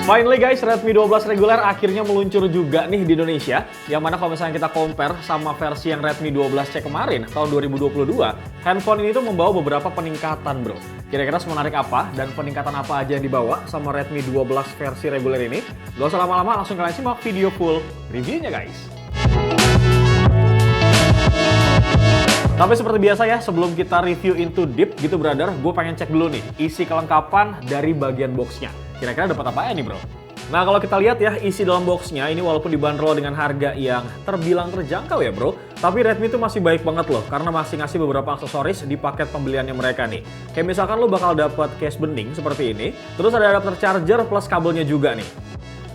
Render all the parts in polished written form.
Finally guys, Redmi 12 reguler akhirnya meluncur juga nih di Indonesia. Yang mana kalau misalnya kita compare sama versi yang Redmi 12C kemarin, tahun 2022, handphone ini tuh membawa beberapa peningkatan bro. Kira-kira semenarik apa dan peningkatan apa aja yang dibawa sama Redmi 12 versi reguler ini? Gak usah lama-lama, langsung kalian simak video full reviewnya guys. Tapi seperti biasa ya, sebelum kita review into deep gitu brother, gue pengen cek dulu nih isi kelengkapan dari bagian boxnya. Kira-kira dapat apa ya nih bro? Nah kalau kita lihat ya, isi dalam boxnya ini walaupun dibanderol dengan harga yang terbilang terjangkau ya bro, tapi Redmi itu masih baik banget loh, karena masih ngasih beberapa aksesoris di paket pembeliannya mereka nih. Kayak misalkan lo bakal dapat case bening seperti ini, terus ada adapter charger plus kabelnya juga nih.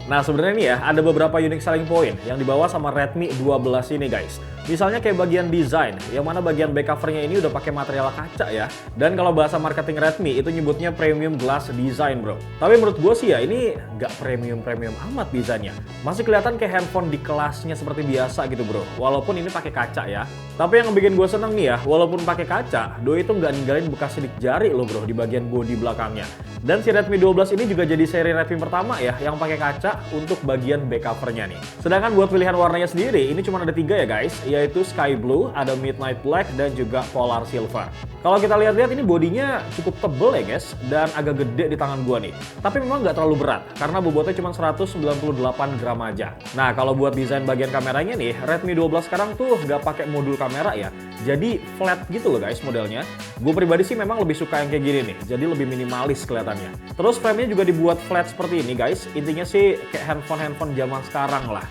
Nah sebenarnya nih ya, ada beberapa unique selling point yang dibawa sama Redmi 12 ini guys. Misalnya kayak bagian desain, yang mana bagian back covernya ini udah pakai material kaca ya. Dan kalau bahasa marketing Redmi itu nyebutnya premium glass design bro. Tapi menurut gue sih ya ini nggak premium amat desainnya. Masih kelihatan kayak handphone di kelasnya seperti biasa gitu bro. Walaupun ini pakai kaca ya. Tapi yang bikin gue seneng nih ya, walaupun pakai kaca, doi itu nggak ninggalin bekas sidik jari loh bro di bagian bodi belakangnya. Dan si Redmi 12 ini juga jadi seri Redmi pertama ya yang pakai kaca untuk bagian back covernya nih. Sedangkan buat pilihan warnanya sendiri ini cuma ada 3 ya guys, yaitu Sky Blue, ada Midnight Black, dan juga Polar Silver. Kalau kita lihat-lihat ini bodinya cukup tebel ya guys, dan agak gede di tangan gua nih. Tapi memang nggak terlalu berat, karena bobotnya cuma 198 gram aja. Nah kalau buat desain bagian kameranya nih, Redmi 12 sekarang tuh nggak pakai modul kamera ya. Jadi flat gitu loh guys modelnya. Gue pribadi sih memang lebih suka yang kayak gini nih, jadi lebih minimalis kelihatannya. Terus framenya juga dibuat flat seperti ini guys. Intinya sih kayak handphone zaman sekarang lah.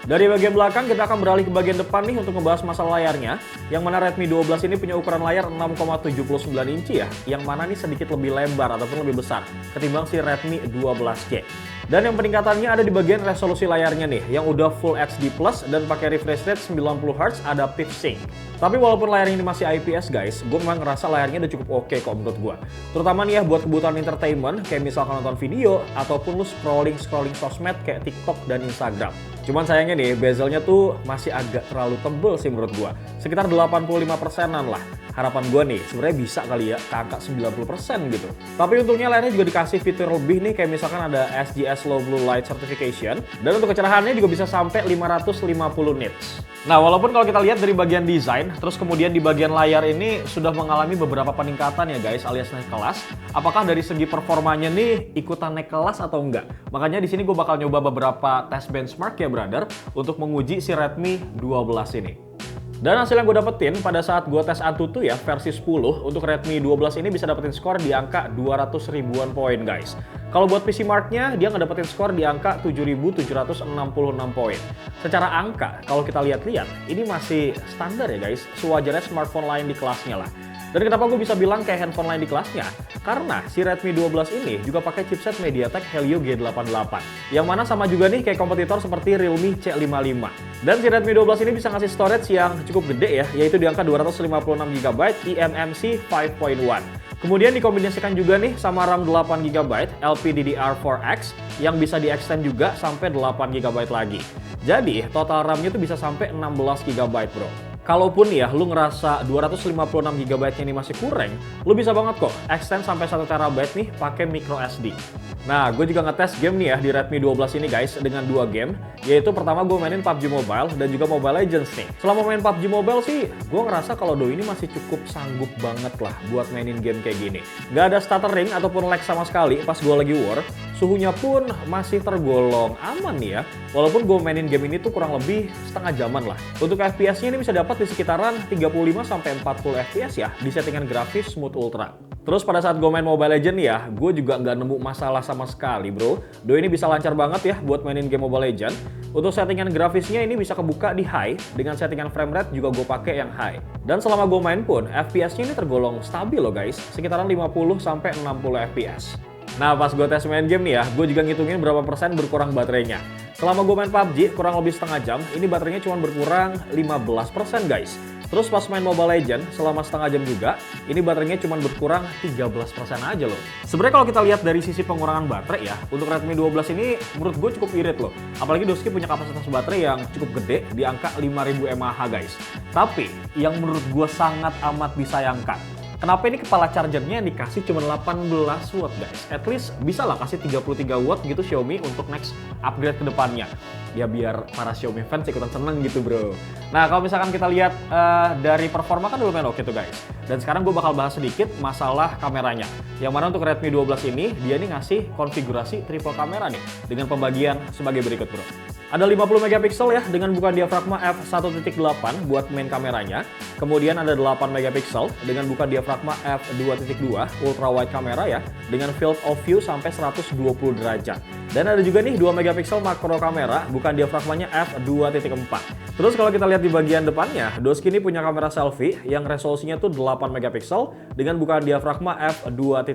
Dari bagian belakang kita akan beralih ke bagian depan nih untuk membahas masalah layarnya. Yang mana Redmi 12 ini punya ukuran layar 6,79 inci ya, yang mana nih sedikit lebih lebar ataupun lebih besar ketimbang si Redmi 12C. Dan yang peningkatannya ada di bagian resolusi layarnya nih, yang udah Full HD Plus dan pakai refresh rate 90Hz Adaptive Sync. Tapi walaupun layar ini masih IPS guys, gue memang ngerasa layarnya udah cukup oke kok menurut gue. Terutama nih ya buat kebutuhan entertainment, kayak misalkan nonton video, ataupun lu scrolling sosmed kayak TikTok dan Instagram. Cuman sayangnya nih, bezelnya tuh masih agak terlalu tebel sih menurut gue. Sekitar 85%-an lah. Harapan gue nih, sebenarnya bisa kali ya ke angka 90% gitu. Tapi untungnya layarnya juga dikasih fitur lebih nih, kayak misalkan ada SGS Low Blue Light Certification. Dan untuk kecerahannya juga bisa sampai 550 nits. Nah walaupun kalau kita lihat dari bagian desain, terus kemudian di bagian layar ini sudah mengalami beberapa peningkatan ya guys, alias naik kelas. Apakah dari segi performanya nih ikutan naik kelas atau enggak? Makanya di sini gue bakal nyoba beberapa tes benchmark ya brother, untuk menguji si Redmi 12 ini. Dan hasil yang gue dapetin pada saat gue tes Antutu ya versi 10 untuk Redmi 12 ini bisa dapetin skor di angka 200 ribuan poin guys. Kalau buat PC Mark-nya dia ngedapetin skor di angka 7.766 poin. Secara angka kalau kita lihat-lihat ini masih standar ya guys, sewajarnya smartphone lain di kelasnya lah. Dan kenapa gue bisa bilang kayak handphone lain di kelasnya? Karena si Redmi 12 ini juga pakai chipset MediaTek Helio G88. Yang mana sama juga nih kayak kompetitor seperti Realme C55. Dan si Redmi 12 ini bisa ngasih storage yang cukup gede ya, yaitu di angka 256GB eMMC 5.1. Kemudian dikombinasikan juga nih sama RAM 8GB LPDDR4X yang bisa di-extend juga sampai 8GB lagi. Jadi total RAM-nya tuh bisa sampai 16GB bro. Kalaupun ya lu ngerasa 256GB ini masih kurang, lu bisa banget kok extend sampai 1TB nih pakai micro SD. Nah, gue juga ngetes game nih ya di Redmi 12 ini guys dengan 2 game, yaitu pertama gue mainin PUBG Mobile dan juga Mobile Legends nih. Selama main PUBG Mobile sih, gue ngerasa kalau doi ini masih cukup sanggup banget lah buat mainin game kayak gini. Gak ada stuttering ataupun lag sama sekali pas gue lagi war. Suhunya pun masih tergolong aman nih ya. Walaupun gue mainin game ini tuh kurang lebih setengah jaman lah. Untuk FPS-nya ini bisa dapat di sekitaran 35-40 FPS ya di settingan grafis Smooth Ultra. Terus pada saat gue main Mobile Legends ya, gue juga nggak nemu masalah sama sekali bro. Doi ini bisa lancar banget ya buat mainin game Mobile Legends. Untuk settingan grafisnya ini bisa kebuka di high, dengan settingan frame rate juga gue pakai yang high. Dan selama gue main pun, FPS-nya ini tergolong stabil loh guys, sekitaran 50-60 FPS. Nah pas gue tes main game nih ya, gue juga ngitungin berapa persen berkurang baterainya. Selama gue main PUBG kurang lebih setengah jam, ini baterainya cuma berkurang 15% guys. Terus pas main Mobile Legends selama setengah jam juga, ini baterainya cuma berkurang 13% aja loh. Sebenarnya kalau kita lihat dari sisi pengurangan baterai ya, untuk Redmi 12 ini menurut gue cukup irit loh. Apalagi Doski punya kapasitas baterai yang cukup gede di angka 5000 mAh guys. Tapi yang menurut gue sangat amat disayangkan, Kenapa ini kepala chargernya dikasih cuma 18 watt guys? At least bisa lah kasih 33 watt gitu Xiaomi untuk next upgrade ke depannya. Ya biar para Xiaomi fans ikutan seneng gitu bro. Nah kalau misalkan kita lihat dari performa kan lumayan oke tuh guys. Dan sekarang gue bakal bahas sedikit masalah kameranya. Yang mana untuk Redmi 12 ini dia nih ngasih konfigurasi triple kamera nih dengan pembagian sebagai berikut bro. Ada 50 megapiksel ya dengan buka diafragma f1.8 buat main kameranya. Kemudian ada 8 megapiksel dengan buka diafragma f2.2 ultra wide kamera ya dengan field of view sampai 120 derajat. Dan ada juga nih 2 megapiksel makro kamera bukan diafragmanya f2.4. Terus kalau kita lihat di bagian depannya, Doski ini punya kamera selfie yang resolusinya tuh 8 megapiksel dengan buka diafragma f2.1.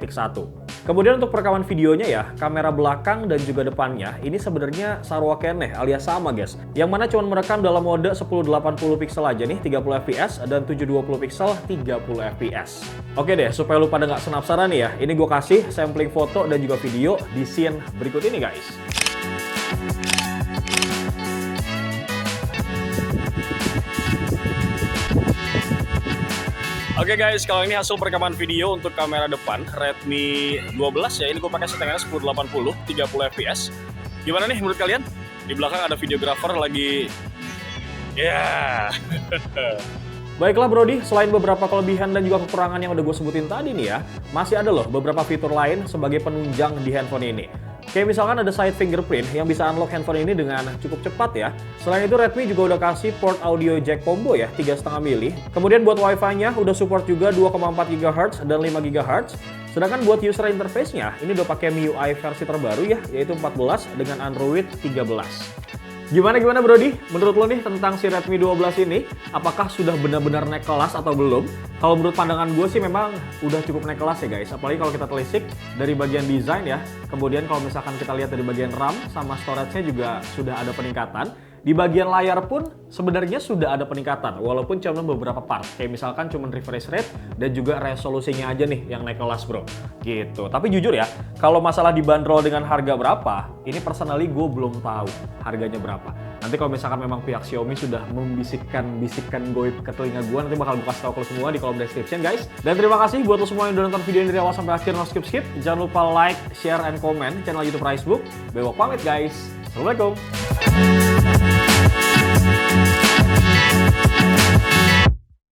Kemudian untuk perekaman videonya ya, kamera belakang dan juga depannya ini sebenarnya sarwa keneh alias sama guys. Yang mana cuma merekam dalam mode 1080 pixel aja nih 30 fps dan 720 pixel 30 fps. Oke deh, supaya lu pada nggak penasaran nih ya, ini gue kasih sampling foto dan juga video di scene berikut ini guys. Oke guys, kalau ini hasil perekaman video untuk kamera depan Redmi 12 ya. Ini gue pakai settingannya 1080 30 fps. Gimana nih menurut kalian? Di belakang ada videographer lagi ya. Baiklah Brody, selain beberapa kelebihan dan juga kekurangan yang udah gue sebutin tadi nih ya, masih ada loh beberapa fitur lain sebagai penunjang di handphone ini. Kayak misalkan ada side fingerprint yang bisa unlock handphone ini dengan cukup cepat ya. Selain itu Redmi juga udah kasih port audio jack combo ya, 3,5 mili. Kemudian buat Wi-Fi-nya udah support juga 2,4 GHz dan 5 GHz. Sedangkan buat user interface-nya ini udah pakai MIUI versi terbaru ya, yaitu 14 dengan Android 13. Gimana Brody? Menurut lo nih tentang si Redmi 12 ini, apakah sudah benar-benar naik kelas atau belum? Kalau menurut pandangan gue sih memang udah cukup naik kelas ya guys. Apalagi kalau kita telisik dari bagian desain ya. Kemudian kalau misalkan kita lihat dari bagian RAM sama storage-nya juga sudah ada peningkatan. Di bagian layar pun sebenarnya sudah ada peningkatan, walaupun cuma beberapa part. Kayak misalkan cuma refresh rate dan juga resolusinya aja nih yang naik kelas bro. Gitu. Tapi jujur ya, kalau masalah dibanderol dengan harga berapa, ini personally gue belum tahu harganya berapa. Nanti kalau misalkan memang pihak Xiaomi sudah membisikkan goib ke telinga gue, nanti bakal gue kasih tau ke lo semua di kolom description guys. Dan terima kasih buat lo semua yang udah nonton video ini dari awal sampai akhir, no skip. Jangan lupa like, share, and comment channel YouTube Ricebook. Bewok pamit guys. Assalamualaikum.